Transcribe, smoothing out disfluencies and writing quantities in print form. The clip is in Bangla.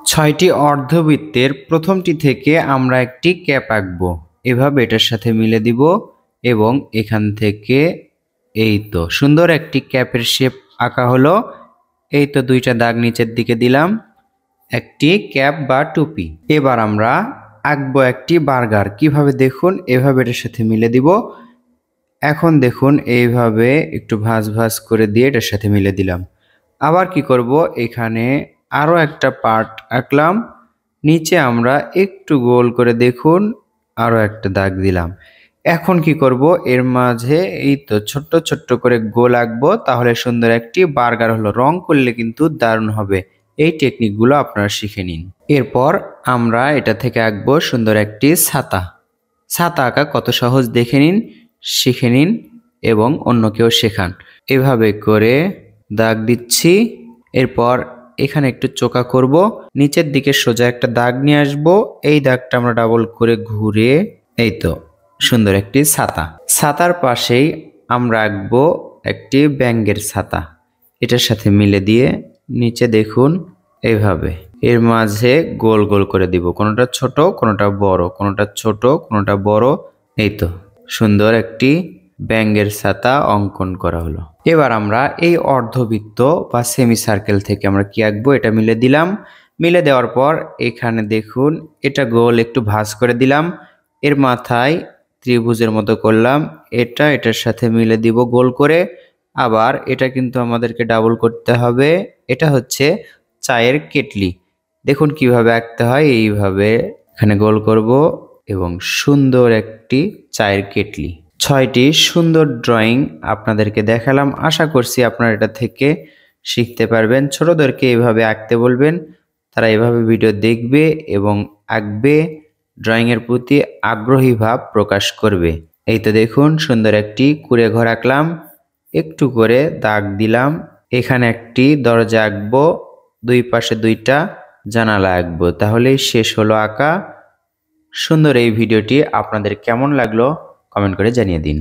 ছয়টি অর্ধবৃত্তের প্রথমটি থেকে আমরা একটি ক্যাপ আঁকবো। এভাবে এটার সাথে মিলে দিব এবং এখান থেকে এই তো সুন্দর একটি ক্যাপের শেপ আঁকা হলো। এই তো দুইটা দাগ নিচের দিকে দিলাম, একটি ক্যাপ বা টুপি। এবার আমরা আঁকবো একটি বার্গার। কিভাবে দেখুন, এভাবে এটার সাথে মিলে দিব। এখন দেখুন এইভাবে একটু ভাঁজ ভাঁজ করে দিয়ে এটার সাথে মিলে দিলাম। আবার কি করব, এখানে আরও একটা পার্ট আঁকলাম, নিচে আমরা একটু গোল করে দেখুন আরও একটা দাগ দিলাম। এখন কি করব, এর মাঝে এই তো ছোট্ট ছোট্ট করে গোল আঁকবো, তাহলে সুন্দর একটি বার্গার হলো। রং করলে কিন্তু দারুণ হবে। এই টেকনিকগুলো আপনারা শিখে নিন। এরপর আমরা এটা থেকে আঁকবো সুন্দর একটি ছাতা। ছাতা আঁকা কত সহজ দেখে নিন, শিখে নিন এবং অন্যকেও শেখান। এভাবে করে দাগ দিচ্ছি। এরপর এখানে একটু চোকা করব, নিচের দিকে সোজা একটা দাগ নিয়ে আসব। এই দাগটা আমরা ডাবল করে ঘুরে এই তো সুন্দর একটি ছাতা। ছাতার পাশেই আমরা আঁকবো একটি ব্যাঙের ছাতা। এটার সাথে মিলে দিয়ে নিচে দেখুন এইভাবে এর মাঝে গোল গোল করে দিব, কোনোটা ছোট কোনোটা বড়, কোনোটা ছোট কোনোটা বড়। এই তো সুন্দর একটি ব্যাঙের ছাতা অঙ্কন করা হলো। এবার আমরা এই অর্ধবৃত্ত বা সেমি সার্কেল থেকে আমরা কি আঁকবো, এটা মিলে দিলাম। মিলে দেওয়ার পর এখানে দেখুন এটা গোল একটু ভাঁজ করে দিলাম, এর মাথায় ত্রিভুজের মতো করলাম, এটা এটার সাথে মিলে দিব গোল করে। আবার এটা কিন্তু আমাদেরকে ডাবল করতে হবে। এটা হচ্ছে চায়ের কেটলি। দেখুন কিভাবে আঁকতে হয়, এইভাবে এখানে গোল করব এবং সুন্দর একটি চায়ের কেটলি। 6টি সুন্দর ড্রয়িং আপনাদেরকে দেখালাম। আশা করছি আপনারা এটা থেকে শিখতে পারবেন। ছোটদেরকে এভাবে আঁকতে বলবেন, তারা এভাবে ভিডিও দেখবে এবং আঁকবে, ড্রয়িংয়ের প্রতি আগ্রহী ভাব প্রকাশ করবে। এই তো দেখুন সুন্দর একটি কুঁড়ে ঘর আঁকলাম, একটু করে দাগ দিলাম। এখানে একটি দরজা আঁকবো, দুই পাশে দুইটা জানালা আঁকবো, তাহলেই শেষ হলো আঁকা। সুন্দর এই ভিডিওটি আপনাদের কেমন লাগলো কমেন্ট করে জানিয়ে দিন।